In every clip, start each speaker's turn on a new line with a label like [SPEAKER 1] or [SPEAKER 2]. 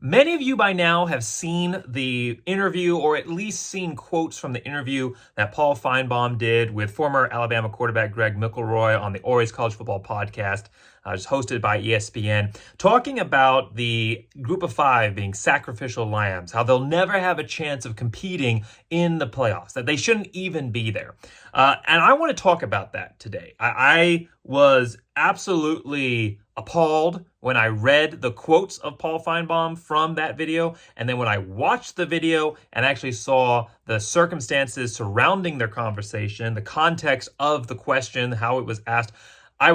[SPEAKER 1] Many of you by now have seen the interview, or at least seen quotes from the interview that Paul Finebaum did with former Alabama quarterback Greg McElroy on the Always College Football podcast, just hosted by ESPN, talking about the group of five being sacrificial lambs, how they'll never have a chance of competing in the playoffs, that they shouldn't even be there. And I want to talk about that today. I was absolutely appalled when I read the quotes of Paul Finebaum from that video, and then when I watched the video and actually saw the circumstances surrounding their conversation, the context of the question, how it was asked, I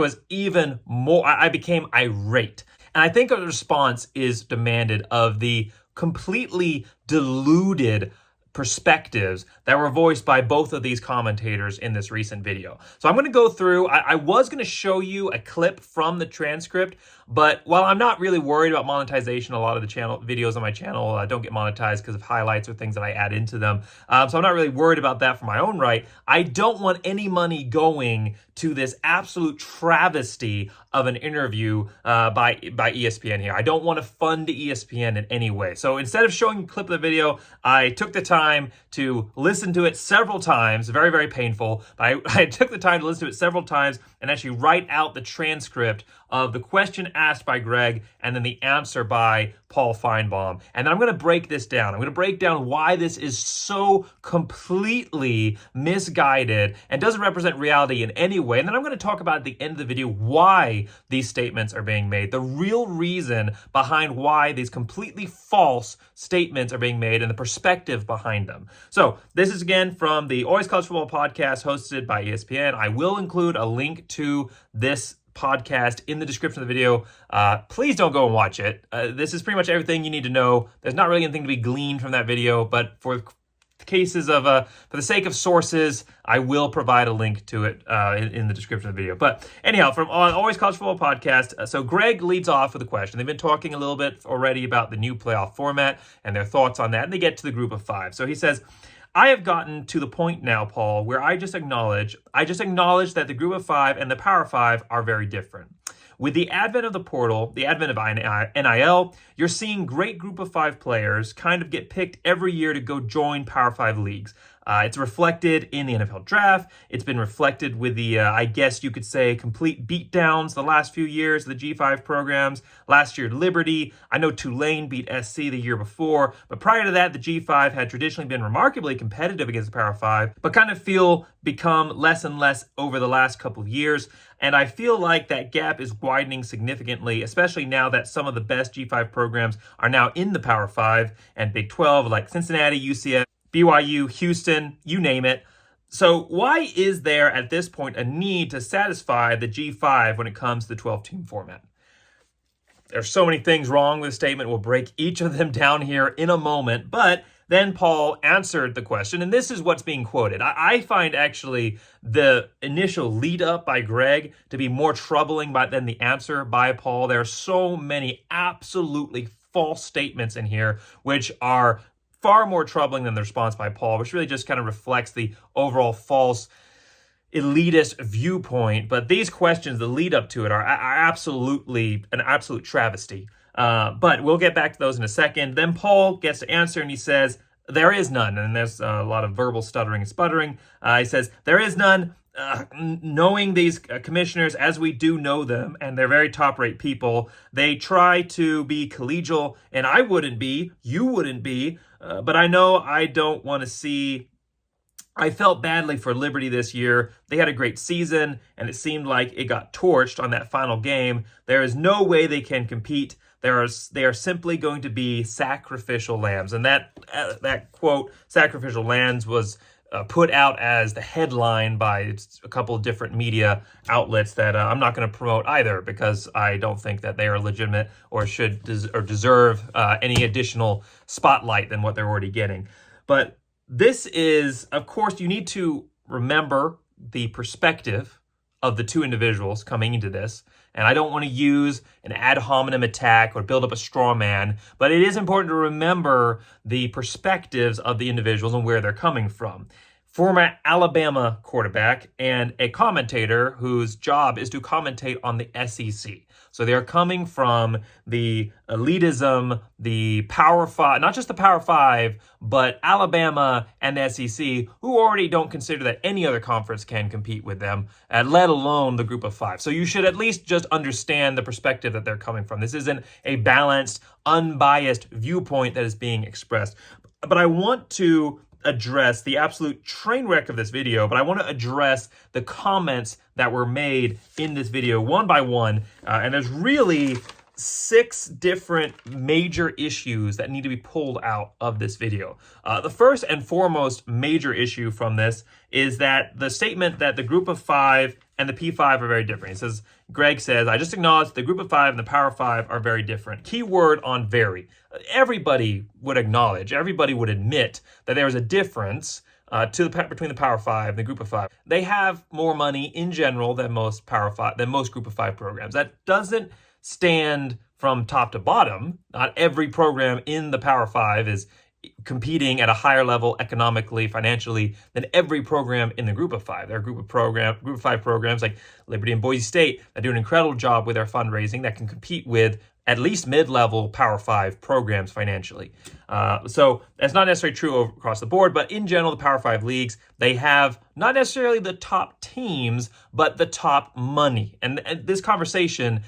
[SPEAKER 1] became irate. And I think a response is demanded of the completely deluded perspectives that were voiced by both of these commentators in this recent video. So I'm going to go through, I was going to show you a clip from the transcript, but while I'm not really worried about monetization, a lot of the videos on my channel don't get monetized because of highlights or things that I add into them. So I'm not really worried about that for my own right. I don't want any money going to this absolute travesty of an interview by ESPN here. I don't want to fund ESPN in any way. So instead of showing a clip of the video, I took the time to listen to it several times. Very, very painful. But I took the time to listen to it several times and actually write out the transcript of the question asked by Greg and then the answer by Paul Finebaum. And then I'm going to break this down. I'm going to break down why this is so completely misguided and doesn't represent reality in any way. And then I'm going to talk about at the end of the video why these statements are being made, the real reason behind why these completely false statements are being made and the perspective behind them. So this is again from the Always College Football podcast hosted by ESPN. I will include a link to this podcast in the description of the video. Please don't go and watch it. This is pretty much everything you need to know. There's not really anything to be gleaned from that video, but for cases of, for the sake of sources, I will provide a link to it in the description of the video. But anyhow, from on Always College Football podcast, so Greg leads off with a question. They've been talking a little bit already about the new playoff format and their thoughts on that, and they get to the group of five. So he says, I have gotten to the point now, Paul, where I just acknowledge that the group of five and the power five are very different. With the advent of the portal, the advent of NIL, you're seeing great group of five players kind of get picked every year to go join Power 5 leagues. It's reflected in the NFL draft. It's been reflected with the, I guess you could say, complete beatdowns the last few years of the G5 programs. Last year, Liberty. I know Tulane beat SC the year before, but prior to that, the G5 had traditionally been remarkably competitive against the Power 5, but kind of become less and less over the last couple of years. And I feel like that gap is widening significantly, especially now that some of the best G5 programs are now in the Power 5 and Big 12, like Cincinnati, UCF, BYU, Houston, you name it. So why is there at this point a need to satisfy the G5 when it comes to the 12-team format? There's so many things wrong with the statement. We'll break each of them down here in a moment. But then Paul answered the question, and this is what's being quoted. I find actually the initial lead up by Greg to be more troubling than the answer by Paul. There are so many absolutely false statements in here, which are far more troubling than the response by Paul, which really just kind of reflects the overall false elitist viewpoint. But these questions, the lead up to it, are absolutely an absolute travesty. But we'll get back to those in a second. Then Paul gets to answer and he says, there is none. And there's a lot of verbal stuttering and sputtering. He says, there is none. Knowing these commissioners as we do know them, and they're very top-rate people, they try to be collegial, and I wouldn't be, you wouldn't be, but I know I don't want to see. I felt badly for Liberty this year. They had a great season, and it seemed like it got torched on that final game. There is no way they can compete. They are simply going to be sacrificial lambs. And that quote, sacrificial lambs, was put out as the headline by a couple of different media outlets that I'm not going to promote either, because I don't think that they are legitimate or should deserve any additional spotlight than what they're already getting. But this is, of course, you need to remember the perspective of the two individuals coming into this. And I don't want to use an ad hominem attack or build up a straw man, but it is important to remember the perspectives of the individuals and where they're coming from. former Alabama quarterback, and a commentator whose job is to commentate on the SEC. So they're coming from the elitism, the Power Five, not just the Power Five, but Alabama and the SEC, who already don't consider that any other conference can compete with them, let alone the Group of Five. So you should at least just understand the perspective that they're coming from. This isn't a balanced, unbiased viewpoint that is being expressed. But I want to address the absolute train wreck of this video, but I want to address the comments that were made in this video one by one. And there's really 6 different major issues that need to be pulled out of this video. The first and foremost major issue from this is that the statement that the Group of Five and the P5 are very different. He says, Greg says, I just acknowledged the Group of Five and the Power Five are very different. Key word on very. Everybody would acknowledge, everybody would admit that there is a difference between the Power Five and the Group of Five. They have more money in general than most Group of Five programs. That doesn't stand from top to bottom. Not every program in the Power Five is competing at a higher level economically, financially than every program in the Group of Five. There are Group of Five programs like Liberty and Boise State that do an incredible job with their fundraising that can compete with at least mid-level Power Five programs financially. So that's not necessarily true across the board, but in general, the Power Five leagues, they have not necessarily the top teams, but the top money. And this conversation,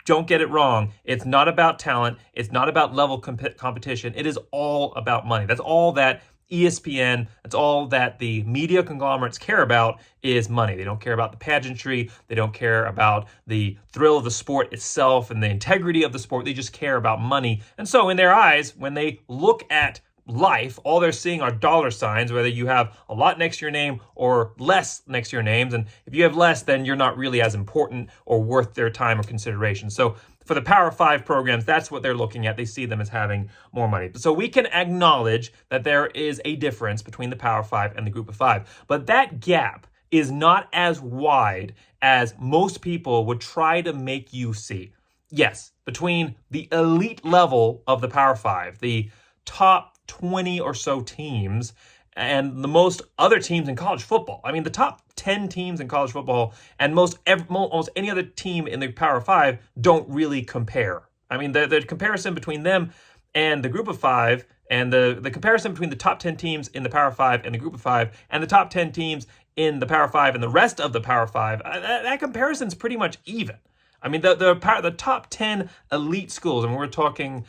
[SPEAKER 1] don't get it wrong, it's not about talent, it's not about level competition, it is all about money. That's all that ESPN, that's all that the media conglomerates care about is money. They don't care about the pageantry. They don't care about the thrill of the sport itself and the integrity of the sport. They just care about money. And so in their eyes, when they look at life, all they're seeing are dollar signs, whether you have a lot next to your name or less next to your names. And if you have less, then you're not really as important or worth their time or consideration. So for the Power Five programs, that's what they're looking at. They see them as having more money. So we can acknowledge that there is a difference between the Power Five and the Group of Five. But that gap is not as wide as most people would try to make you see. Yes, between the elite level of the Power Five, the top 20 or so teams, and the most other teams in college football. I mean, the top 10 teams in college football and almost any other team in the Power Five don't really compare. I mean, the comparison between them and the Group of Five, and the comparison between the top 10 teams in the Power Five and the Group of Five, and the top 10 teams in the Power Five and the rest of the Power Five, that comparison's pretty much even. I mean, the top 10 elite schools, and we're talking,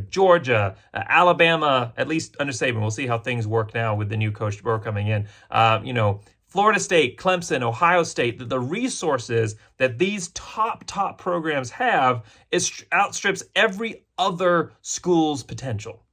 [SPEAKER 1] Georgia, Alabama, at least under Saban. We'll see how things work now with the new coach Burrow coming in. Florida State, Clemson, Ohio State. The resources that these top programs have outstrips every other school's potential.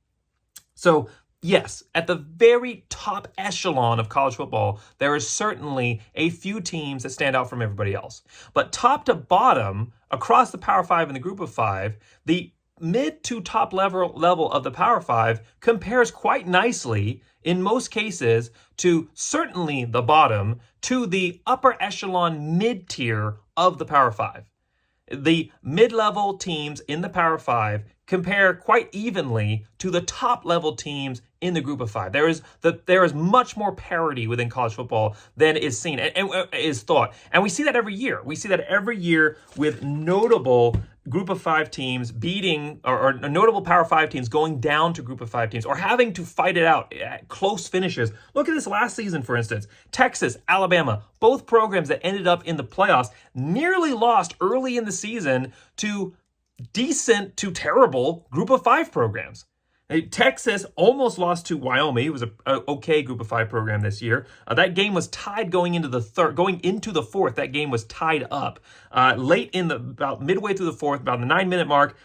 [SPEAKER 1] So yes, at the very top echelon of college football, there is certainly a few teams that stand out from everybody else. But top to bottom, across the Power Five and the Group of Five, the mid to top level of the Power Five compares quite nicely, in most cases, to certainly the bottom, to the upper echelon mid-tier of the Power Five. The mid-level teams in the Power Five compare quite evenly to the top-level teams in the Group of Five. There is much more parity within college football than is seen and is thought. And we see that every year. We see that every year with notable Group of Five teams beating, or notable Power Five teams going down to Group of Five teams or having to fight it out at close finishes. Look at this last season, for instance. Texas, Alabama, both programs that ended up in the playoffs nearly lost early in the season to decent to terrible Group of Five programs. Texas almost lost to Wyoming. It was an okay Group of Five program this year. That game was tied going into the fourth. That game was tied up about midway through the fourth, about the 9-minute mark.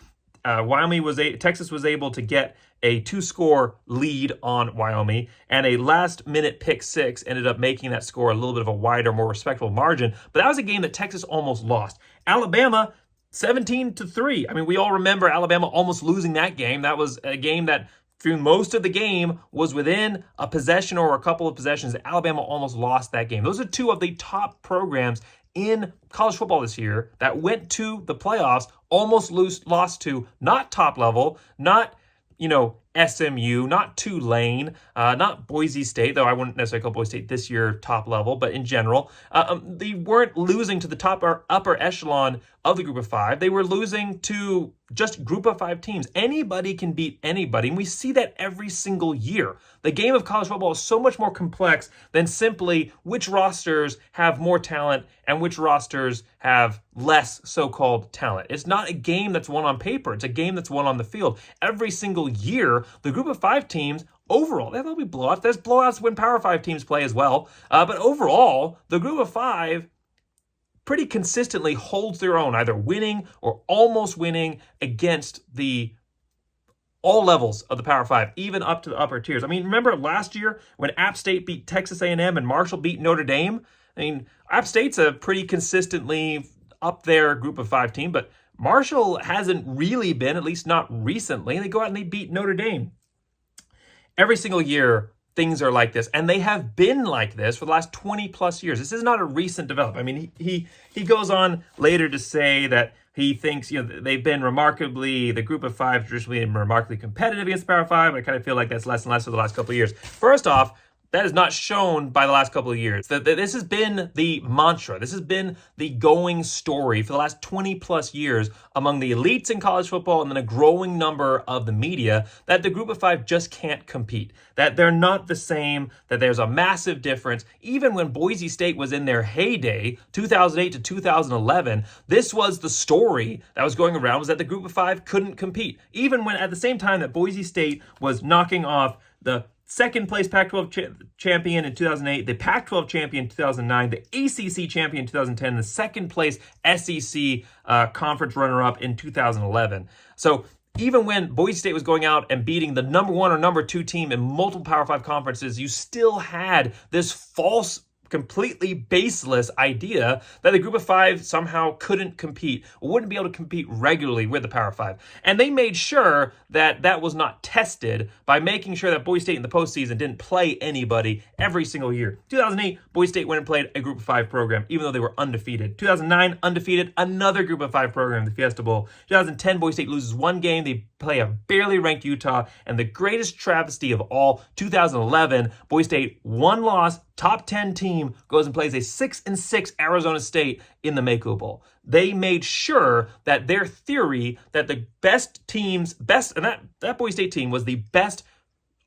[SPEAKER 1] Texas was able to get a 2-score lead on Wyoming, and a last-minute pick six ended up making that score a little bit of a wider, more respectable margin. But that was a game that Texas almost lost. Alabama 17-3. I mean, we all remember Alabama almost losing that game. That was a game that through most of the game was within a possession or a couple of possessions. Alabama almost lost that game. Those are two of the top programs in college football this year that went to the playoffs, almost lost to not top level, not, SMU, not Tulane, not Boise State, though I wouldn't necessarily call Boise State this year top level, but in general, they weren't losing to the top or upper echelon of the group of five. They were losing to just group of five teams. Anybody can beat anybody, and we see that every single year. The game of college football is so much more complex than simply which rosters have more talent and which rosters have less so-called talent. It's not a game that's won on paper. It's a game that's won on the field. Every single year, the group of five teams overall, there'll be blowouts. There's blowouts when Power 5 teams play as well. But overall, the group of five pretty consistently holds their own, either winning or almost winning against all levels of the Power 5, even up to the upper tiers. I mean, remember last year when App State beat Texas A&M and Marshall beat Notre Dame? I mean, App State's a pretty consistently up there group of five team, but Marshall hasn't really been, at least not recently. They go out and they beat Notre Dame. Every single year, things are like this, and they have been like this for the last 20 plus years. This is not a recent development. I mean, he goes on later to say that he thinks, they've been the group of five traditionally been remarkably competitive against the Power 5. I kind of feel like that's less and less for the last couple of years. First off, that is not shown by the last couple of years. This has been the mantra. This has been the going story for the last 20 plus years among the elites in college football and then a growing number of the media, that the group of five just can't compete, that they're not the same, that there's a massive difference. Even when Boise State was in their heyday, 2008 to 2011, this was the story that was going around, was that the group of five couldn't compete. Even when at the same time that Boise State was knocking off the second place Pac-12 champion in 2008, the Pac-12 champion in 2009, the ACC champion in 2010, the second place SEC conference runner-up in 2011. So even when Boise State was going out and beating the number one or number two team in multiple Power 5 conferences, you still had this false, completely baseless idea that the group of five somehow couldn't compete, or wouldn't be able to compete regularly with the Power 5. And they made sure that that was not tested by making sure that Boise State in the postseason didn't play anybody every single year. 2008, Boise State went and played a group of five program, even though they were undefeated. 2009, undefeated, another group of five program, the Fiesta Bowl. 2010, Boise State loses one game. They play a barely ranked Utah. And the greatest travesty of all, 2011, Boise State, one loss, top 10 team, goes and plays a 6-6 Arizona State in the Mako Bowl. They made sure that their theory that the and that Boise State team was the best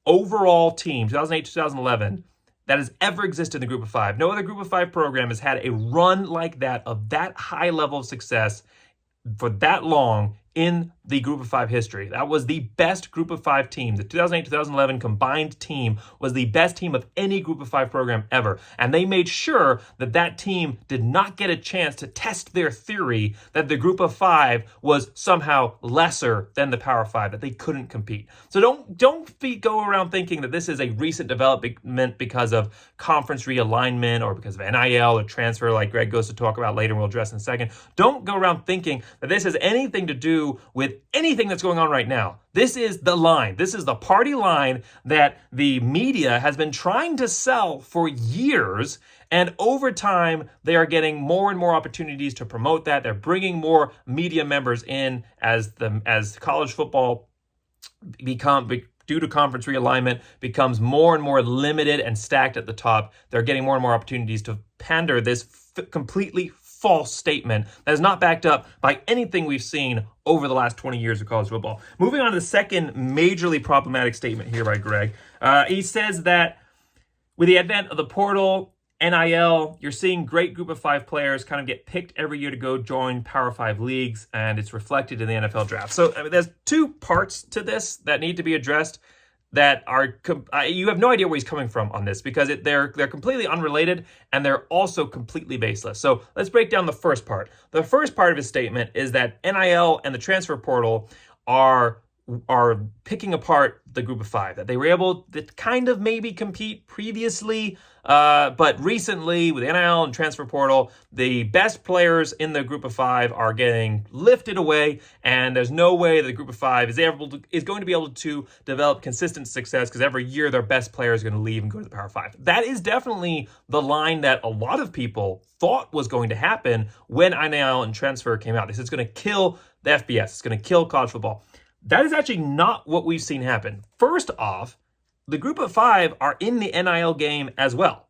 [SPEAKER 1] overall team, 2008-2011, that has ever existed in the group of five. No other group of five program has had a run like that, of that high level of success for that long in the group of five history. That was the best group of five team. The 2008-2011 combined team was the best team of any group of five program ever. And they made sure that that team did not get a chance to test their theory that the group of five was somehow lesser than the Power 5, that they couldn't compete. So don't go around thinking that this is a recent development because of conference realignment or because of NIL or transfer, like Greg goes to talk about later and we'll address in a second. Don't go around thinking that this has anything to do with anything that's going on right now. This is the line. This is the party line that the media has been trying to sell for years. And over time, they are getting more and more opportunities to promote that. They're bringing more media members in as college football due to conference realignment becomes more and more limited and stacked at the top. They're getting more and more opportunities to pander this completely false statement that is not backed up by anything we've seen over the last 20 years of college football. Moving on to the second majorly problematic statement here by Greg. He says that with the advent of the portal, NIL, you're seeing great group of five players kind of get picked every year to go join Power 5 leagues, and it's reflected in the NFL draft. So there's two parts to this that need to be addressed that are, you have no idea where he's coming from on this, because they're completely unrelated and they're also completely baseless. So let's break down the first part. The first part of his statement is that NIL and the transfer portal are picking apart the group of five, that they were able to kind of maybe compete previously, but recently with NIL and transfer portal, the best players in the group of five are getting lifted away, and there's no way that the group of five is going to be able to develop consistent success, because every year their best player is going to leave and go to the Power 5. That is definitely the line that a lot of people thought was going to happen when NIL and transfer came out. This is going to kill the FBS. It's going to kill college football. That is actually not what we've seen happen. First off, the group of five are in the NIL game as well.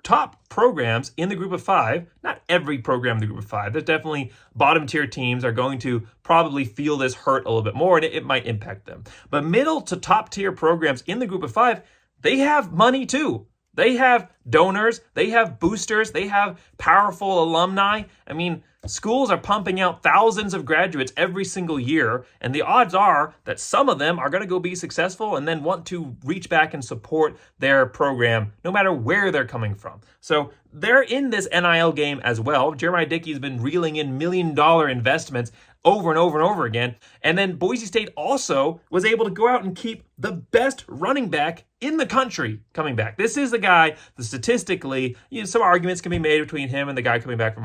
[SPEAKER 1] Top programs in the group of five, not every program in the group of five, there's definitely bottom tier teams are going to probably feel this hurt a little bit more, and it might impact them. But middle to top tier programs in the group of five, they have money too. They have donors, they have boosters, they have powerful alumni. I mean, schools are pumping out thousands of graduates every single year, and the odds are that some of them are going to go be successful and then want to reach back and support their program no matter where they're coming from. So they're in this NIL game as well. Jeremiah Dickey's been reeling in $1 million investments over and over and over again. And then Boise State also was able to go out and keep the best running back in the country coming back. This is the guy that statistically, some arguments can be made between him and the guy coming back from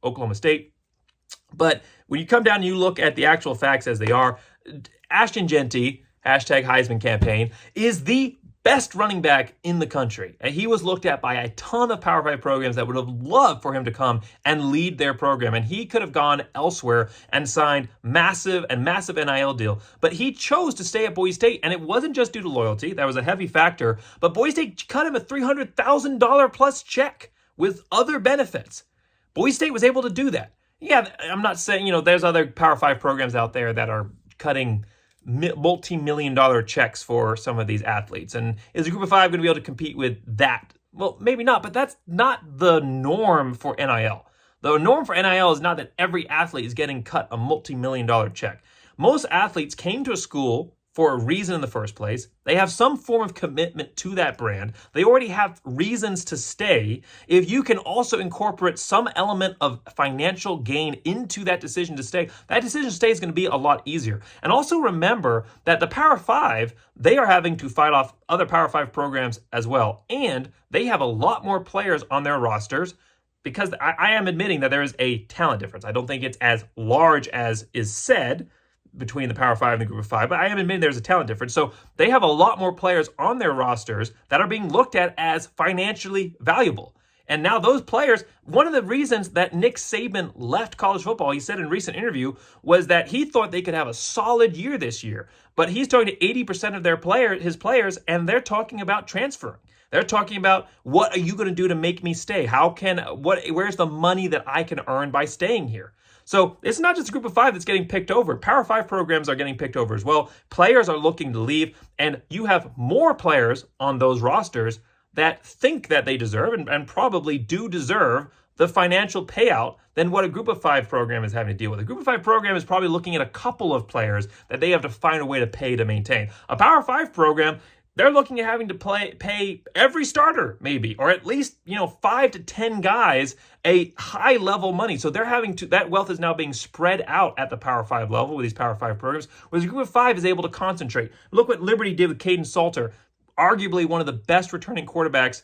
[SPEAKER 1] Oklahoma State. But when you come down and you look at the actual facts as they are, Ashton Jeanty, hashtag Heisman campaign, is the best running back in the country. And he was looked at by a ton of Power 5 programs that would have loved for him to come and lead their program. And he could have gone elsewhere and signed massive NIL deal. But he chose to stay at Boise State. And it wasn't just due to loyalty. That was a heavy factor. But Boise State cut him a $300,000 plus check with other benefits. Boise State was able to do that. Yeah, I'm not saying, there's other Power 5 programs out there that are cutting multi-million-dollar checks for some of these athletes. And is a group of five going to be able to compete with that? Well, maybe not, but that's not the norm for NIL. The norm for NIL is not that every athlete is getting cut a multi-million-dollar check. Most athletes came to a school for a reason in the first place. They have some form of commitment to that brand. They already have reasons to stay. If you can also incorporate some element of financial gain into that decision to stay, that decision to stay is going to be a lot easier. And also remember that the Power 5, they are having to fight off other Power 5 programs as well. And they have a lot more players on their rosters, because I am admitting that there is a talent difference. I don't think it's as large as is said between the Power 5 and the Group of 5, but I am admitting there's a talent difference. So they have a lot more players on their rosters that are being looked at as financially valuable. And now those players, one of the reasons that Nick Saban left college football, he said in a recent interview, was that he thought they could have a solid year this year. But he's talking to 80% of his players, and they're talking about transferring. They're talking about, what are you going to do to make me stay? Where's the money that I can earn by staying here? So it's not just a Group of 5 that's getting picked over. Power 5 programs are getting picked over as well. Players are looking to leave, and you have more players on those rosters that think that they deserve and probably do deserve the financial payout than what a Group of 5 program is having to deal with. A Group of 5 program is probably looking at a couple of players that they have to find a way to pay to maintain. A Power 5 program, they're looking at having to pay every starter, maybe, or at least 5 to 10 guys a high level money. So they're having to, that wealth is now being spread out at the Power 5 level with these Power 5 programs, whereas a Group of 5 is able to concentrate. Look what Liberty did with Caden Salter, arguably one of the best returning quarterbacks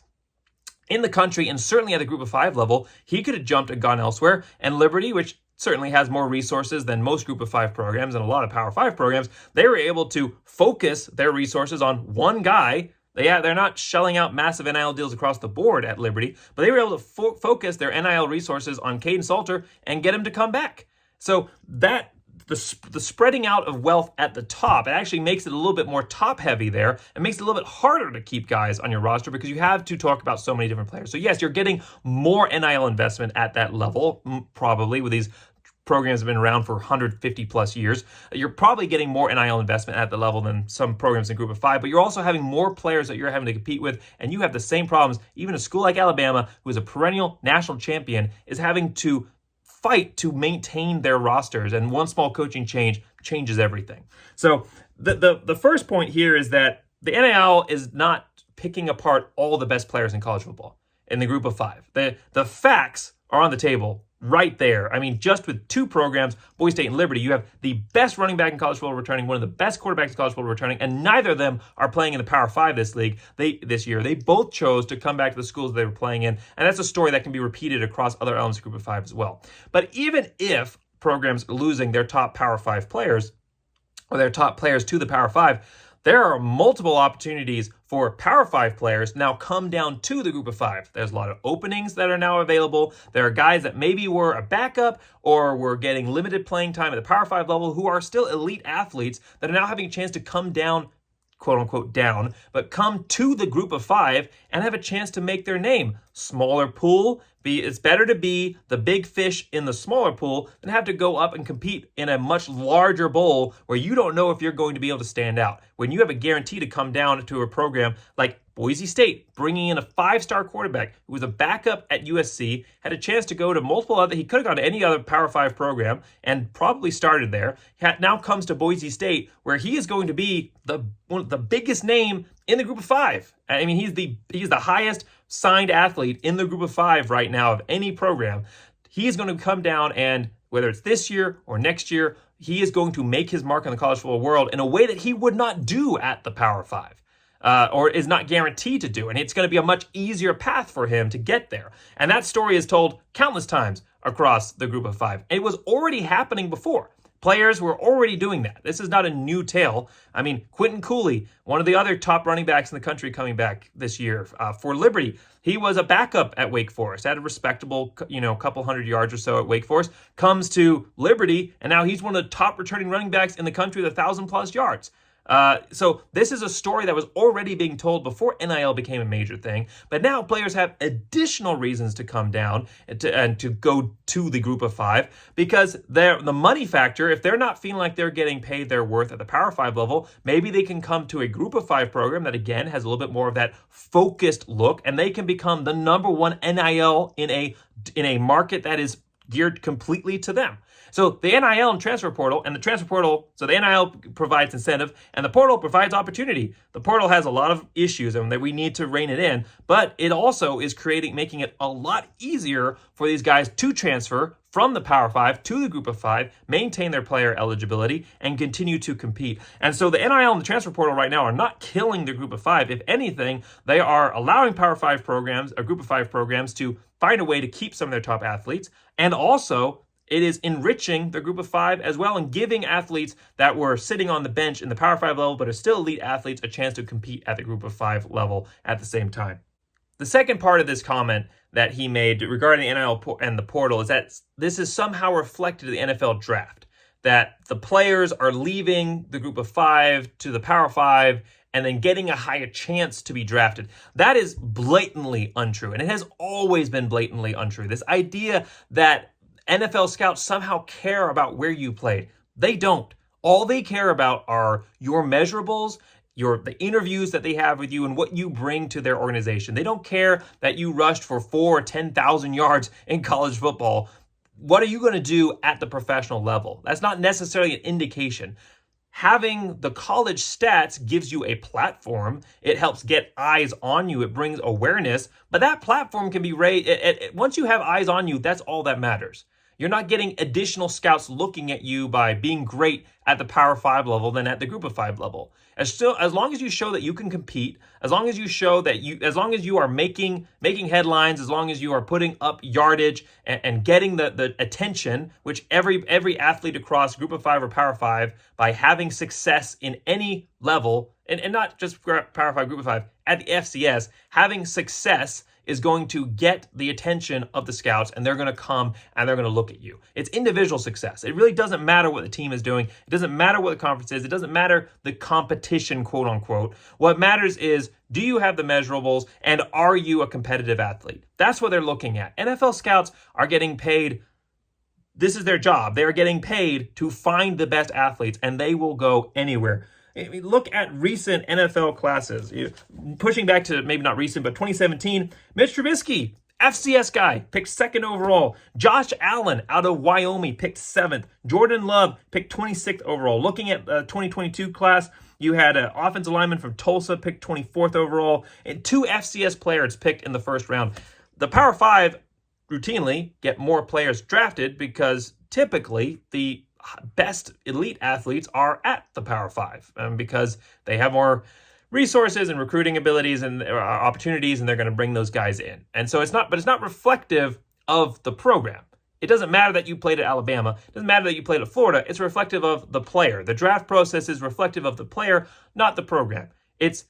[SPEAKER 1] in the country, and certainly at the Group of 5 level. He could have jumped and gone elsewhere, and Liberty, which certainly has more resources than most Group of 5 programs and a lot of Power 5 programs, they were able to focus their resources on one guy. They're not shelling out massive NIL deals across the board at Liberty, but they were able to focus their NIL resources on Caden Salter and get him to come back. So that the spreading out of wealth at the top, it actually makes it a little bit more top-heavy there. It makes it a little bit harder to keep guys on your roster because you have to talk about so many different players. So yes, you're getting more NIL investment at that level, probably, with these programs have been around for 150 plus years. You're probably getting more NIL investment at the level than some programs in Group of 5, but you're also having more players that you're having to compete with, and you have the same problems. Even a school like Alabama, who is a perennial national champion, is having to fight to maintain their rosters, and one small coaching change changes everything. So the first point here is that the NIL is not picking apart all the best players in college football in the Group of 5. The facts are on the table right there. I mean, just with two programs, Boise State and Liberty, you have the best running back in college football returning, one of the best quarterbacks in college football returning, and neither of them are playing in the Power 5 this year. They both chose to come back to the schools they were playing in, and that's a story that can be repeated across other elements of Group of 5 as well. But even if programs are losing their top Power 5 players, or their top players to the Power 5, there are multiple opportunities for Power 5 players now come down to the group of 5. There's a lot of openings that are now available. There are guys that maybe were a backup or were getting limited playing time at the Power 5 level who are still elite athletes that are now having a chance to come down, quote unquote down, but come to the group of 5 and have a chance to make their name. Smaller pool, it's better to be the big fish in the smaller pool than have to go up and compete in a much larger bowl where you don't know if you're going to be able to stand out. When you have a guarantee to come down to a program like Boise State, bringing in a 5-star quarterback who was a backup at USC, had a chance to go to multiple other, he could have gone to any other Power 5 program and probably started there, now comes to Boise State where he is going to be one of the biggest name in the group of 5. I mean, he's the highest signed athlete in the group of 5 right now of any program. He is going to come down, and whether it's this year or next year, he is going to make his mark in the college football world in a way that he would not do at the Power 5. Or is not guaranteed to do. And it's going to be a much easier path for him to get there. And that story is told countless times across the group of 5. It was already happening before. Players were already doing that. This is not a new tale. I mean, Quentin Cooley, one of the other top running backs in the country coming back this year for Liberty, he was a backup at Wake Forest, had a respectable, couple hundred yards or so at Wake Forest, comes to Liberty, and now he's one of the top returning running backs in the country with 1,000+ yards. So this is a story that was already being told before NIL became a major thing, but now players have additional reasons to come down and to go to the group of 5 because the money factor, if they're not feeling like they're getting paid their worth at the Power 5 level, maybe they can come to a group of 5 program that again has a little bit more of that focused look, and they can become the number one NIL in a market that is geared completely to them. So the NIL and transfer portal, and the transfer portal, so the NIL provides incentive, and the portal provides opportunity. The portal has a lot of issues, and that we need to rein it in, but it also is making it a lot easier for these guys to transfer from the Power 5 to the group of 5, maintain their player eligibility, and continue to compete. And so the NIL and the transfer portal right now are not killing the group of 5. If anything, they are allowing Power 5 programs, a group of 5 programs, to find a way to keep some of their top athletes, and also it is enriching the group of 5 as well and giving athletes that were sitting on the bench in the Power 5 level but are still elite athletes a chance to compete at the group of 5 level at the same time. The second part of this comment that he made regarding the NIL and the portal is that this is somehow reflected in the NFL draft, that the players are leaving the group of 5 to the Power 5 and then getting a higher chance to be drafted. That is blatantly untrue, and it has always been blatantly untrue. This idea that NFL scouts somehow care about where you played. They don't. All they care about are your measurables, the interviews that they have with you, and what you bring to their organization. They don't care that you rushed for 4,000 or 10,000 yards in college football. What are you going to do at the professional level? That's not necessarily an indication. Having the college stats gives you a platform. It helps get eyes on you. It brings awareness. But that platform can be raised. Once you have eyes on you, that's all that matters. You're not getting additional scouts looking at you by being great at the Power 5 level than at the Group of 5 level. As long as you show that you can compete, as long as you show that as long as you are making headlines, as long as you are putting up yardage and getting the attention, which every athlete across Group of 5 or Power 5 by having success in any level, and not just Power 5, Group of 5, at the FCS, having success is going to get the attention of the scouts, and they're going to come and they're going to look at you. It's individual success. It really doesn't matter what the team is doing. It doesn't matter what the conference is. It doesn't matter the competition, quote unquote. What matters is, do you have the measurables and are you a competitive athlete? That's what they're looking at. NFL scouts are getting paid. This is their job. They're getting paid to find the best athletes, and they will go anywhere. I mean, look at recent NFL classes. Pushing back to maybe not recent, but 2017, Mitch Trubisky, FCS guy, picked 2nd overall. Josh Allen out of Wyoming picked 7th. Jordan Love picked 26th overall. Looking at the 2022 class, you had an offensive lineman from Tulsa picked 24th overall, and 2 FCS players picked in the first round. The Power 5 routinely get more players drafted because typically the best elite athletes are at the Power 5 because they have more resources and recruiting abilities and opportunities, and they're going to bring those guys in. And so it's not reflective of the program. It doesn't matter that you played at Alabama. It doesn't matter that you played at Florida. It's reflective of the player. The draft process is reflective of the player, not the program. It's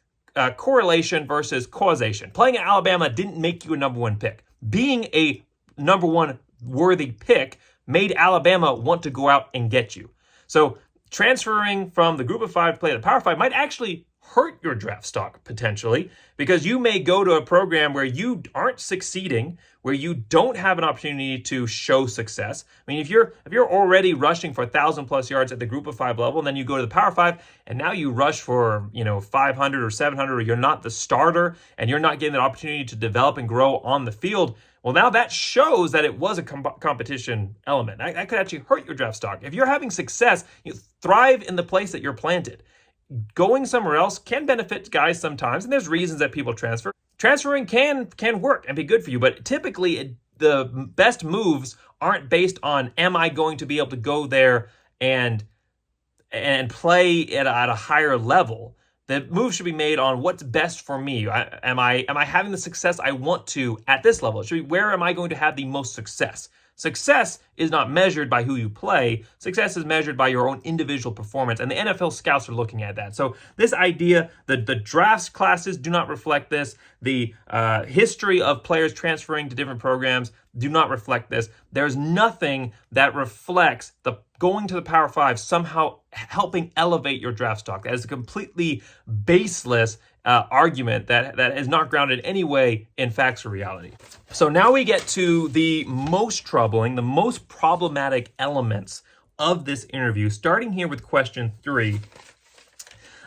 [SPEAKER 1] correlation versus causation. Playing at Alabama didn't make you a number one pick. Being a number one worthy pick made Alabama want to go out and get you. So transferring from the group of five to play the Power Five might actually hurt your draft stock potentially, because you may go to a program where you aren't succeeding, where you don't have an opportunity to show success. I mean, if you're already rushing for 1,000+ yards at the group of five level, and then you go to the Power Five, and now you rush for 500 or 700, or you're not the starter, and you're not getting the opportunity to develop and grow on the field. Well, now that shows that it was a competition element. That could actually hurt your draft stock. If you're having success, you thrive in the place that you're planted. Going somewhere else can benefit guys sometimes, and there's reasons that people transfer. Transferring can work and be good for you, but typically the best moves aren't based on, am I going to be able to go there and play at a higher level? The move should be made on what's best for me. Am I having the success I want to at this level? It should be, where am I going to have the most success? Success is not measured by who you play. Success is measured by your own individual performance, and the NFL scouts are looking at that. So this idea, the drafts classes do not reflect this. The history of players transferring to different programs do not reflect this. There's nothing that reflects the going to the Power Five somehow helping elevate your draft stock. That is a completely baseless argument that is not grounded in any way in facts or reality. So now we get to the most troubling, the most problematic elements of this interview, starting here with question 3.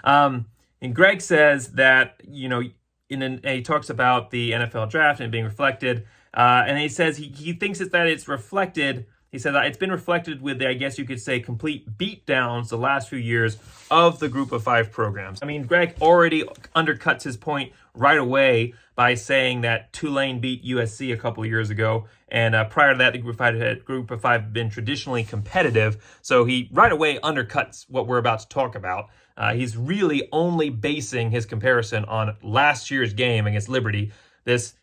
[SPEAKER 1] And Greg says that, he talks about the NFL draft and being reflected, and he says he thinks that it's reflected. He said that it's been reflected with, I guess you could say, complete beatdowns the last few years of the group of five programs. I mean, Greg already undercuts his point right away by saying that Tulane beat USC a couple of years ago. And prior to that, the group of five had been traditionally competitive. So he right away undercuts what we're about to talk about. He's really only basing his comparison on last year's game against Liberty. This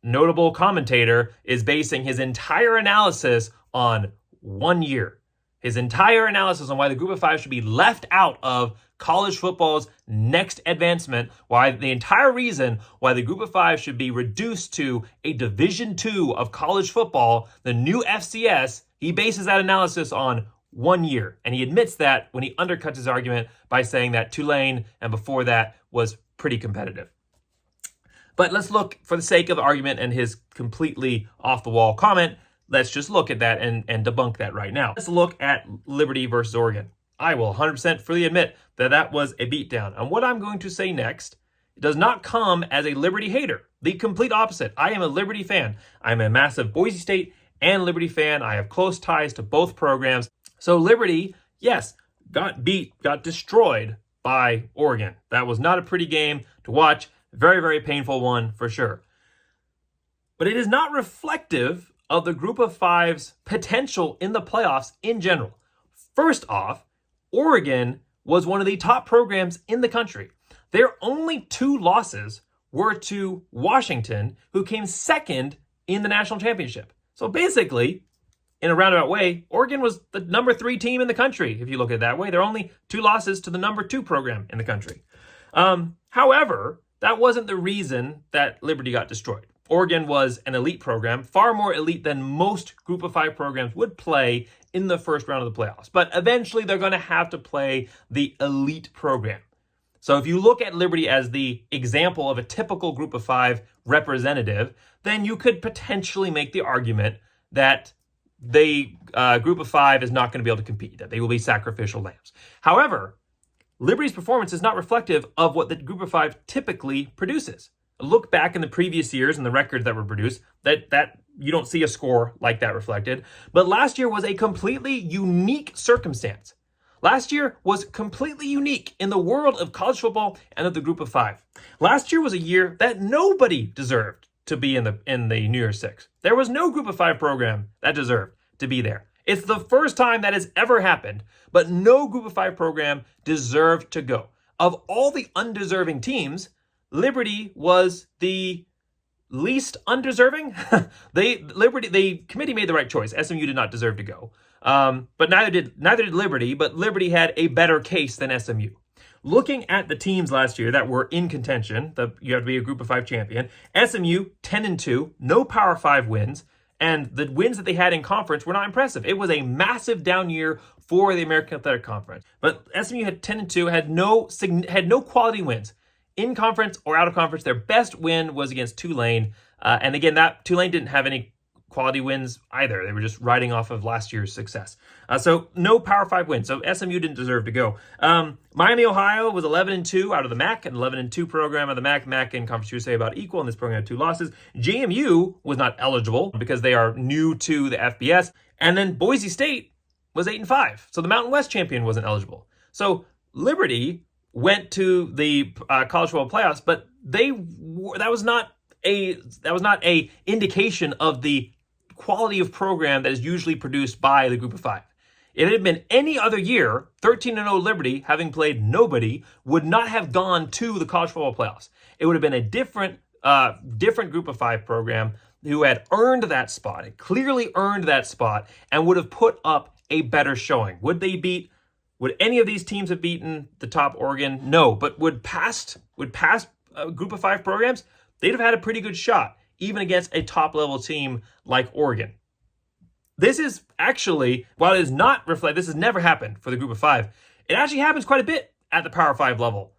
[SPEAKER 1] notable commentator is basing his entire analysis on 1 year. His entire analysis on why the group of five should be left out of college football's next advancement, why the entire reason why the group of five should be reduced to a Division II of college football, the new FCS, he bases that analysis on 1 year. And he admits that when he undercuts his argument by saying that Tulane and before that was pretty competitive. But let's look, for the sake of the argument and his completely off-the-wall comment, let's just look at that and debunk that right now. Let's look at Liberty versus Oregon. I will 100% freely admit that was a beatdown. And what I'm going to say next does not come as a Liberty hater. The complete opposite. I am a Liberty fan. I'm a massive Boise State and Liberty fan. I have close ties to both programs. So Liberty, yes, got destroyed by Oregon. That was not a pretty game to watch. Very, very painful one for sure. But it is not reflective of the group of five's potential in the playoffs in general. First off, Oregon was one of the top programs in the country. Their only 2 losses were to Washington, who came second in the national championship. So basically, in a roundabout way, Oregon was the number 3 team in the country. If you look at it that way, there are only 2 losses to the number 2 program in the country. However, that wasn't the reason that Liberty got destroyed. Oregon was an elite program, far more elite than most group of five programs would play in the first round of the playoffs. But eventually they're going to have to play the elite program. So if you look at Liberty as the example of a typical group of five representative, then you could potentially make the argument that the group of five is not going to be able to compete, that they will be sacrificial lambs. However, Liberty's performance is not reflective of what the group of five typically produces. Look back in the previous years and the records that were produced, that you don't see a score like that reflected. But last year was a completely unique circumstance. Last year was completely unique in the world of college football and of the group of five. Last year was a year that nobody deserved to be in the New Year's Six. There was no group of five program that deserved to be there. It's the first time that has ever happened, but no group of five program deserved to go. Of all the undeserving teams, Liberty was the least undeserving, the committee made the right choice. SMU did not deserve to go. But neither did Liberty, but Liberty had a better case than SMU. Looking at the teams last year that were in contention, you have to be a Group of 5 champion. SMU 10-2, no Power 5 wins, and the wins that they had in conference were not impressive. It was a massive down year for the American Athletic Conference. But SMU had 10-2, had no quality wins in conference or out of conference. Their best win was against Tulane, and again, that Tulane didn't have any quality wins either. They were just riding off of last year's success. So no Power 5 wins. So SMU didn't deserve to go. Miami, Ohio was 11-2 out of the MAC, an 11-2 program of the MAC. MAC and Conference USA about equal, and this program had 2 losses. JMU was not eligible because they are new to the FBS. And then Boise State was 8-5. So the Mountain West champion wasn't eligible. So Liberty went to the college football playoffs, but that was not a indication of the quality of program that is usually produced by the Group of 5. If it had been any other year, 13-0 Liberty, having played nobody, would not have gone to the college football playoffs. It would have been a different Group of 5 program who had earned that spot. It clearly earned that spot and would have put up a better showing. Would any of these teams have beaten the top Oregon? No, but would past Group of 5 programs, they'd have had a pretty good shot, even against a top-level team like Oregon. This is actually, while it is not reflect, this has never happened for the Group of 5. It actually happens quite a bit at the Power 5 level.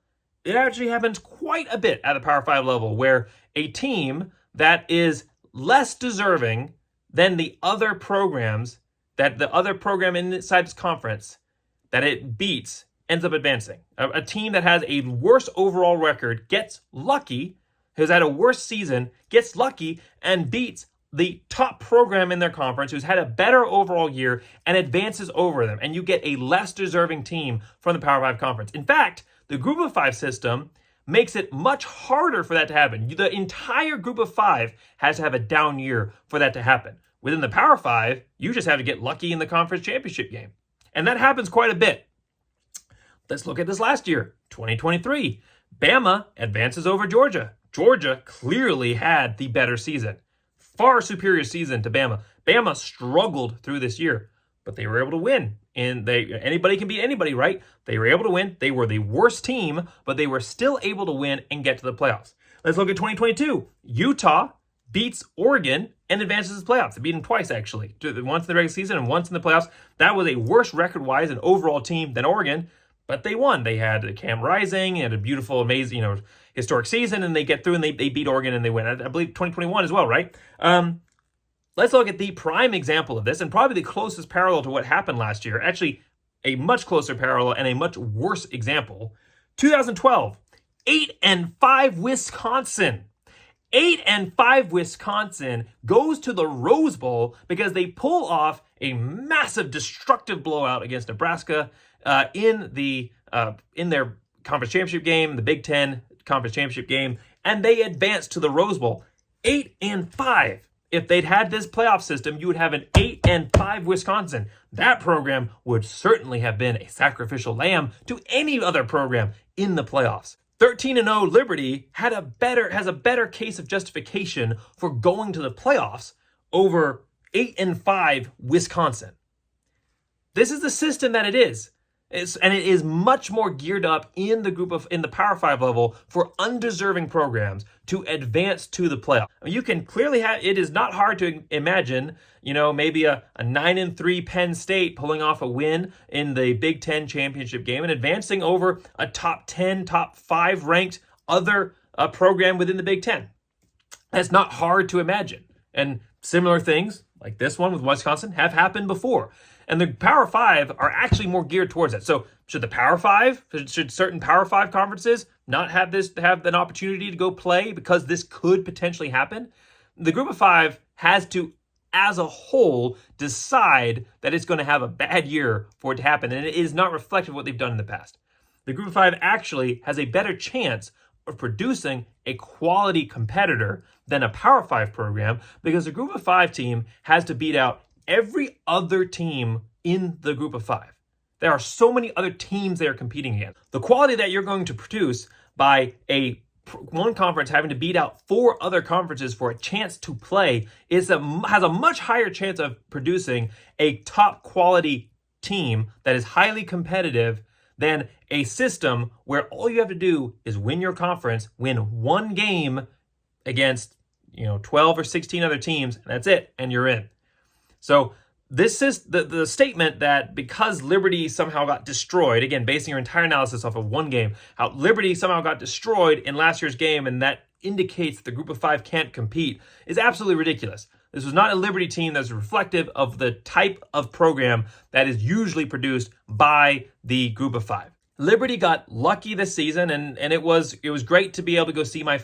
[SPEAKER 1] It actually happens quite a bit at the Power 5 level, where a team that is less deserving than the other programs, that the other program inside its conference that it beats ends up advancing. A team that has a worse overall record gets lucky, who's had a worse season, gets lucky and beats the top program in their conference who's had a better overall year and advances over them. And you get a less deserving team from the Power 5 conference. In fact, the Group of 5 system makes it much harder for that to happen. The entire Group of 5 has to have a down year for that to happen. Within the Power 5, you just have to get lucky in the conference championship game. And that happens quite a bit. Let's look at this last year, 2023. Bama advances over Georgia. Georgia clearly had the better season. Far superior season to Bama. Bama struggled through this year, but they were able to win. And anybody can beat anybody, right? They were able to win. They were the worst team, but they were still able to win and get to the playoffs. Let's look at 2022. Utah beats Oregon and advances to the playoffs. They beat them twice, actually. Once in the regular season and once in the playoffs. That was a worse record-wise and overall team than Oregon, but they won. They had Cam Rising and a beautiful, amazing, historic season, and they get through and they beat Oregon and they win. I believe 2021 as well, right? Let's look at the prime example of this, and probably the closest parallel to what happened last year. Actually, a much closer parallel and a much worse example. 2012, 8-5 Wisconsin. 8-5 Wisconsin goes to the Rose Bowl because they pull off a massive destructive blowout against Nebraska in their conference championship game, the Big Ten conference championship game, and they advance to the Rose Bowl. 8-5. If they'd had this playoff system, you would have an 8-5 Wisconsin. That program would certainly have been a sacrificial lamb to any other program in the playoffs. 13-0 Liberty has a better case of justification for going to the playoffs over 8-5 Wisconsin. This is the system that it is. And it is much more geared up in the Power 5 level for undeserving programs to advance to the playoff. I mean, you can clearly it is not hard to imagine, maybe a 9-3 Penn State pulling off a win in the Big Ten championship game and advancing over a top 10, top 5 ranked other program within the Big Ten. That's not hard to imagine. And similar things like this one with Wisconsin have happened before. And the Power 5 are actually more geared towards that. So should certain Power 5 conferences not have an opportunity to go play because this could potentially happen? The Group of 5 has to, as a whole, decide that it's going to have a bad year for it to happen. And it is not reflective of what they've done in the past. The Group of 5 actually has a better chance of producing a quality competitor than a Power 5 program because the Group of 5 team has to beat out every other team in the Group of 5. There are so many other teams they are competing against. The quality that you're going to produce by a one conference having to beat out 4 other conferences for a chance to play has a much higher chance of producing a top quality team that is highly competitive than a system where all you have to do is win your conference, win one game against 12 or 16 other teams, and that's it, and you're in. So this is the statement that because Liberty somehow got destroyed, again, basing your entire analysis off of one game, how Liberty somehow got destroyed in last year's game, and that indicates the group of 5 can't compete, is absolutely ridiculous. This was not a Liberty team that's reflective of the type of program that is usually produced by the group of 5. Liberty got lucky this season, and it was great to be able to go see my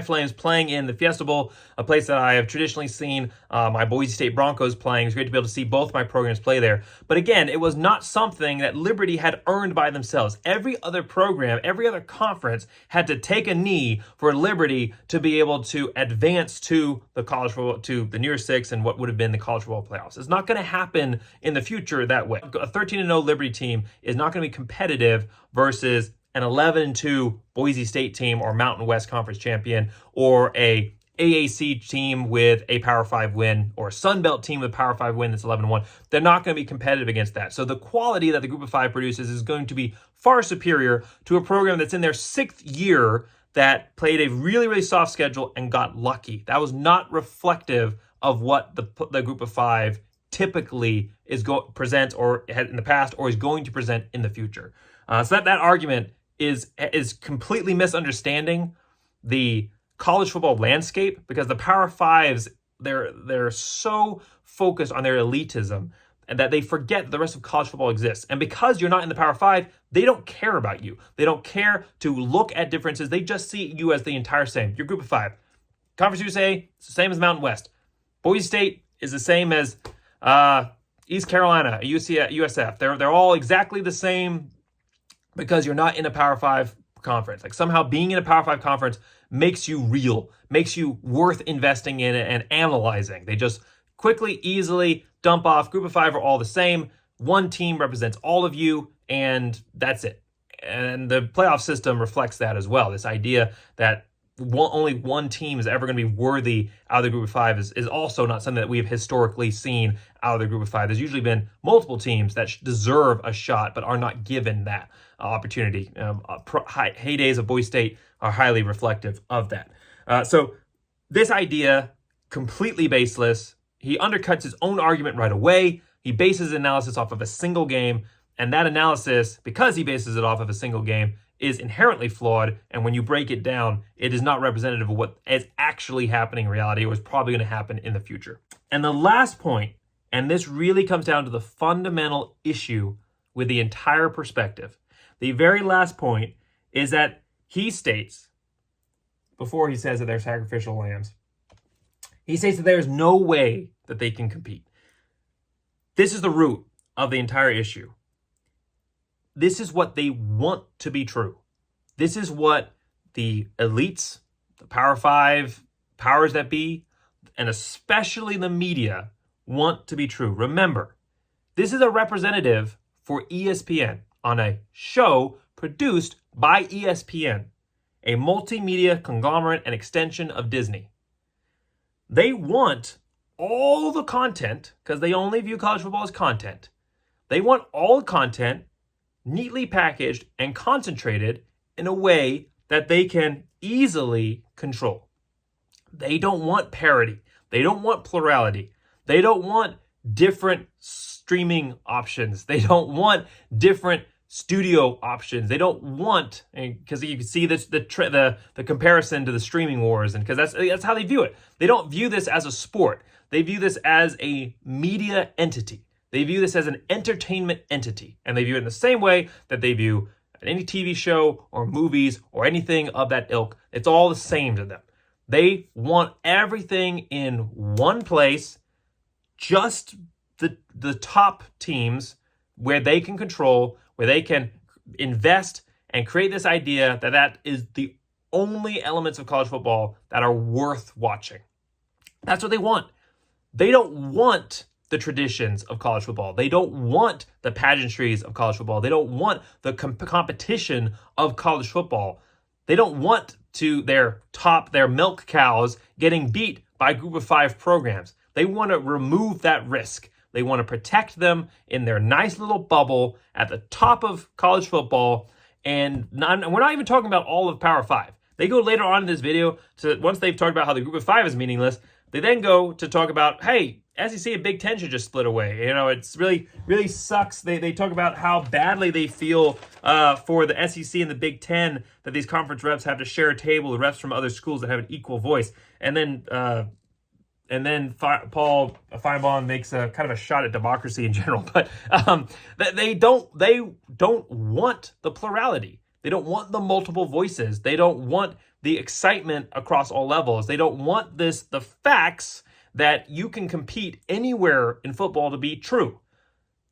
[SPEAKER 1] Flames playing in the Fiesta Bowl, a place that I have traditionally seen my Boise State Broncos playing. It was great to be able to see both my programs play there. But again, it was not something that Liberty had earned by themselves. Every other program, every other conference had to take a knee for Liberty to be able to advance to the college football, to the New Year's Six and what would have been the college football playoffs. It's not going to happen in the future that way. A 13-0 Liberty team is not going to be competitive versus an 11-2 Boise State team or Mountain West Conference champion, or a AAC team with a Power 5 win, or a Sun Belt team with a Power 5 win that's 11-1. They're not going to be competitive against that. So the quality that the group of 5 produces is going to be far superior to a program that's in their 6th year that played a really, really soft schedule and got lucky. That was not reflective of what the group of 5 typically presents or had in the past, or is going to present in the future. So that argument is completely misunderstanding the college football landscape, because the Power Fives, they're so focused on their elitism and that they forget the rest of college football exists. And because you're not in the Power Five, they don't care about you. They don't care to look at differences. They just see you as the entire same. Your group of 5. Conference USA, it's the same as Mountain West. Boise State is the same as East Carolina, USF. They're all exactly the same, because you're not in a Power 5 conference. Like, somehow being in a Power 5 conference makes you real, makes you worth investing in and analyzing. They just quickly, easily dump off. Group of 5 are all the same. One team represents all of you, and that's it. And the playoff system reflects that as well. This idea that only one team is ever going to be worthy out of the group of 5 is also not something that we have historically seen out of the group of 5. There's usually been multiple teams that deserve a shot but are not given that opportunity. Heydays of Boise State are highly reflective of that. So this idea, completely baseless. He undercuts his own argument right away. He bases his analysis off of a single game, and that analysis, because he bases it off of a single game, is inherently flawed, and when you break it down, it is not representative of what is actually happening in reality, or is probably going to happen in the future. And the last point, and this really comes down to the fundamental issue with the entire perspective. The very last point is that he states, before he says that they're sacrificial lambs, he states that there's no way that they can compete. This is the root of the entire issue. This is what they want to be true. This is what the elites, the Power 5, powers that be, and especially the media want to be true. Remember, this is a representative for ESPN on a show produced by ESPN, a multimedia conglomerate and extension of Disney. They want all the content, because they only view college football as content. They want all the content neatly packaged and concentrated in a way that they can easily control. They don't want parity. They don't want plurality. They don't want different streaming options. They don't want different studio options. They don't want, because you can see this, the comparison to the streaming wars, and because that's how they view it. They don't view this as a sport. They view this as a media entity. They view this as an entertainment entity, and they view it in the same way that they view any TV show or movies or anything of that ilk. It's all the same to them. They want everything in one place, just the top teams where they can control, where they can invest and create this idea that is the only elements of college football that are worth watching. That's what they want. They don't want the traditions of college football. They don't want the pageantries of college football. They don't want the competition of college football. They don't want their milk cows getting beat by Group of Five programs. They want to remove that risk. They want to protect them in their nice little bubble at the top of college football. And we're not even talking about all of Power Five. They go later on in this video to, once they've talked about how the Group of Five is meaningless, they then go to talk about, hey, SEC and Big Ten should just split away. You know, it's really sucks. They talk about how badly they feel for the SEC and the Big Ten that these conference reps have to share a table with reps from other schools that have an equal voice. And then Paul Finebaum makes a kind of a shot at democracy in general. But they don't want the plurality. They don't want the multiple voices. They don't want the excitement across all levels. They don't want the facts that you can compete anywhere in football to be true.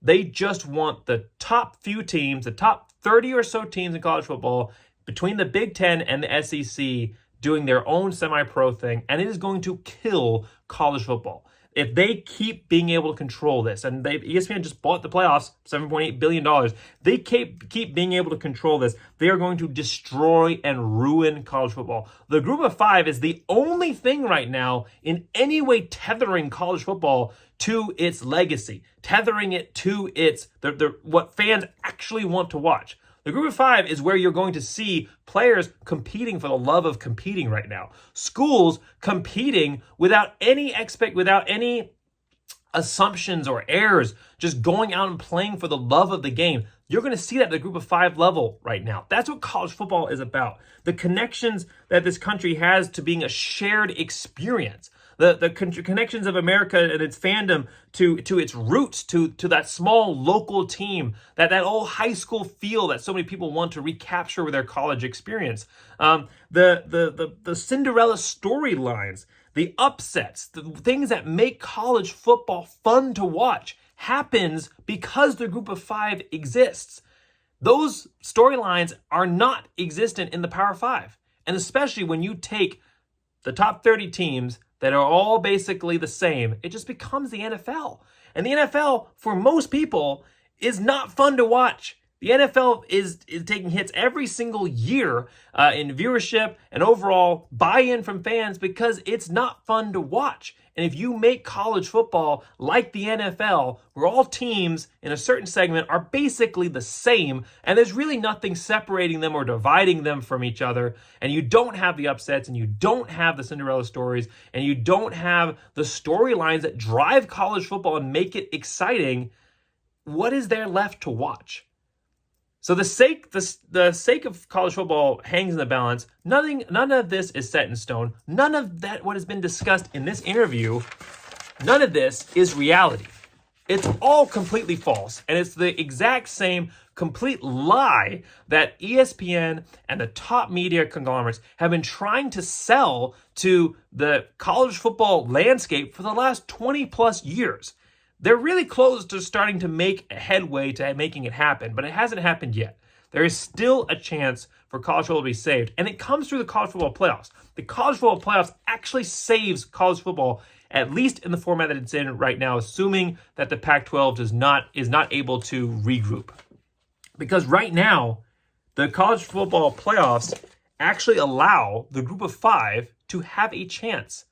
[SPEAKER 1] They just want the top few teams, the top 30 or so teams in college football between the Big Ten and the SEC doing their own semi-pro thing, and it is going to kill college football. If they keep being able to control this, and ESPN just bought the playoffs, $7.8 billion, they keep being able to control this, they are going to destroy and ruin college football. The Group of Five is the only thing right now in any way tethering college football to its legacy, tethering it to its what fans actually want to watch. The Group of Five is where you're going to see players competing for the love of competing right now. Schools competing without any assumptions or errors, just going out and playing for the love of the game. You're going to see that at the Group of Five level right now. That's what college football is about. The connections that this country has to being a shared experience. The connections of America and its fandom to its roots, to that small local team, that old high school feel that so many people want to recapture with their college experience. The Cinderella storylines, the upsets, the things that make college football fun to watch happens because the Group of Five exists. Those storylines are not existent in the Power Five. And especially when you take the top 30 teams that are all basically the same, it just becomes the NFL. And the NFL, for most people, is not fun to watch. The NFL is taking hits every single year in viewership and overall buy-in from fans because it's not fun to watch. And if you make college football like the NFL, where all teams in a certain segment are basically the same, and there's really nothing separating them or dividing them from each other, and you don't have the upsets, and you don't have the Cinderella stories, and you don't have the storylines that drive college football and make it exciting, what is there left to watch? So the sake of college football hangs in the balance. None of this is set in stone. None of that what has been discussed in this interview, none of this is reality. It's all completely false. And it's the exact same complete lie that ESPN and the top media conglomerates have been trying to sell to the college football landscape for the last 20 plus years. They're really close to starting to make a headway to making it happen, but it hasn't happened yet. There is still a chance for college football to be saved, and it comes through the college football playoffs. The college football playoffs actually saves college football, at least in the format that it's in right now, assuming that the Pac-12 is not able to regroup. Because right now, the college football playoffs actually allow the Group of Five to have a chance.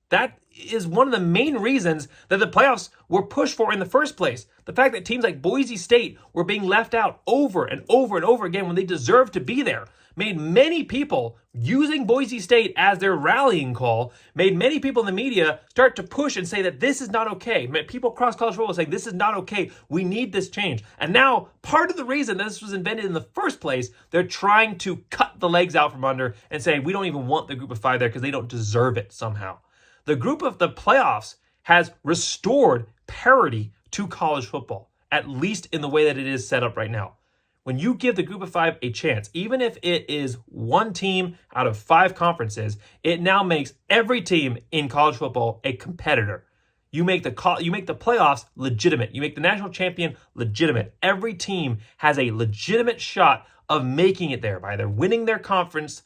[SPEAKER 1] That is one of the main reasons that the playoffs were pushed for in the first place. The fact that teams like Boise State were being left out over and over and over again when they deserved to be there made many people, using Boise State as their rallying call, made many people in the media start to push and say that this is not okay. People across college football saying this is not okay. We need this change. And now part of the reason this was invented in the first place, they're trying to cut the legs out from under and say we don't even want the Group of Five there because they don't deserve it somehow. The group of the playoffs has restored parity to college football, at least in the way that it is set up right now. When you give the Group of Five a chance, even if it is one team out of 5 conferences, it now makes every team in college football a competitor. You make the playoffs legitimate. You make the national champion legitimate. Every team has a legitimate shot of making it there by either winning their conference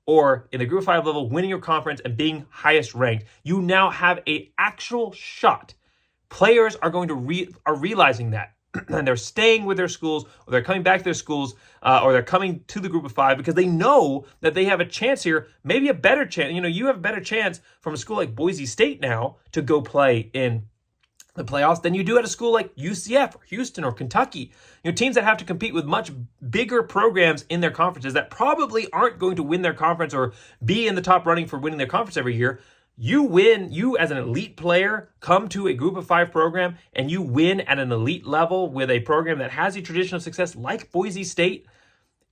[SPEAKER 1] or in the Group of Five level, winning your conference and being highest ranked. You now have an actual shot. Players are realizing that. and they're staying with their schools, or they're coming back to their schools, or they're coming to the group of 5 because they know that they have a chance here, maybe a better chance. You have a better chance from a school like Boise State now to go play in the playoffs than you do at a school like UCF or Houston or Kentucky. Teams that have to compete with much bigger programs in their conferences that probably aren't going to win their conference or be in the top running for winning their conference every year. You as an elite player come to a group of 5 program and you win at an elite level with a program that has a tradition of success like Boise State,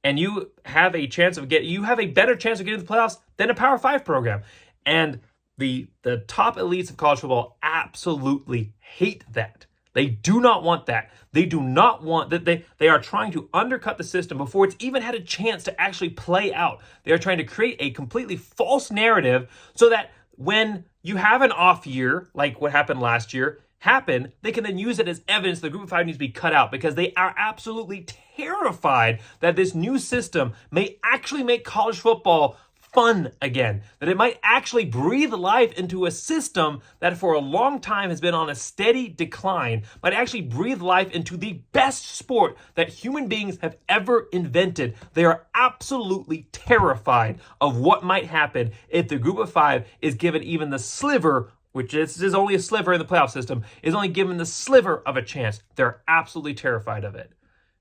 [SPEAKER 1] and you have a better chance of getting to the playoffs than a Power 5 program. And the top elites of college football absolutely hate that. They do not want that. They do not want that. They are trying to undercut the system before it's even had a chance to actually play out. They are trying to create a completely false narrative so that when you have an off year, like what happened last year, they can then use it as evidence the group of 5 needs to be cut out, because they are absolutely terrified that this new system may actually make college football fun again, that it might actually breathe life into a system that for a long time has been on a steady decline, might actually breathe life into the best sport that human beings have ever invented. They are absolutely terrified of what might happen if the group of 5 is given even the sliver, which is only a sliver in the playoff system, is only given the sliver of a chance. They're absolutely terrified of it.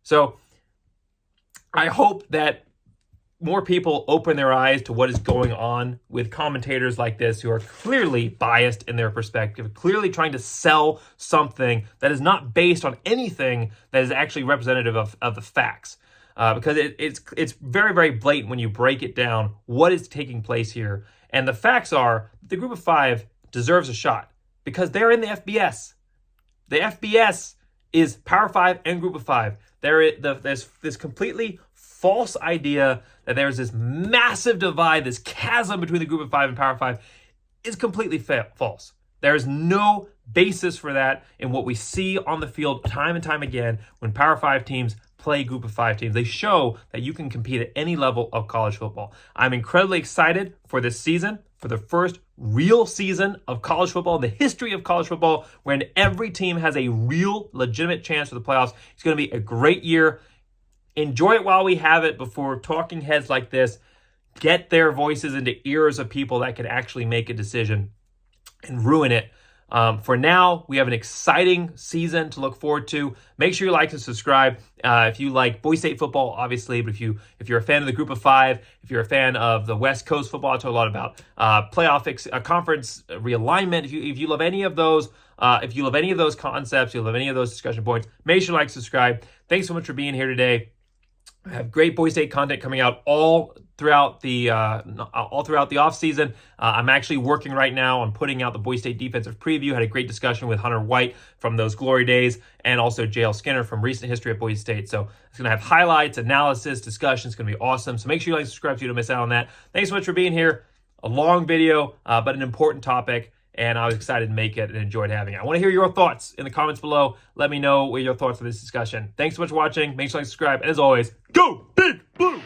[SPEAKER 1] So I hope that more people open their eyes to what is going on with commentators like this who are clearly biased in their perspective, clearly trying to sell something that is not based on anything that is actually representative of the facts. Because it's very, very blatant when you break it down what is taking place here. And the facts are the group of 5 deserves a shot because they're in the FBS. The FBS is Power 5 and group of 5. There's this completely false idea that there's this massive divide, this chasm between the group of 5 and Power 5 is completely false. There is no basis for that in what we see on the field time and time again when Power 5 teams play group of 5 teams. They show that you can compete at any level of college football. I'm incredibly excited for this season, for the first real season of college football in the history of college football, when every team has a real, legitimate chance for the playoffs. It's going to be a great year. Enjoy it while we have it before talking heads like this get their voices into ears of people that can actually make a decision and ruin it. For now, we have an exciting season to look forward to. Make sure you like and subscribe if you like Boise State football, obviously. But if you're a fan of the group of 5, if you're a fan of the West Coast football, I talk a lot about playoff conference realignment. If you love any of those, if you love any of those concepts, you love any of those discussion points, make sure you like, subscribe. Thanks so much for being here today. I have great Boise State content coming out all throughout the off season. I'm actually working right now on putting out the Boise State defensive preview. Had a great discussion with Hunter White from those glory days, and also JL Skinner from recent history at Boise State. So it's going to have highlights, analysis, discussion. It's going to be awesome. So make sure you like, subscribe so you don't miss out on that. Thanks so much for being here. A long video, but an important topic. And I was excited to make it and enjoyed having it. I want to hear your thoughts in the comments below. Let me know what your thoughts on this discussion. Thanks so much for watching. Make sure you like, subscribe. And as always, go Big Blue!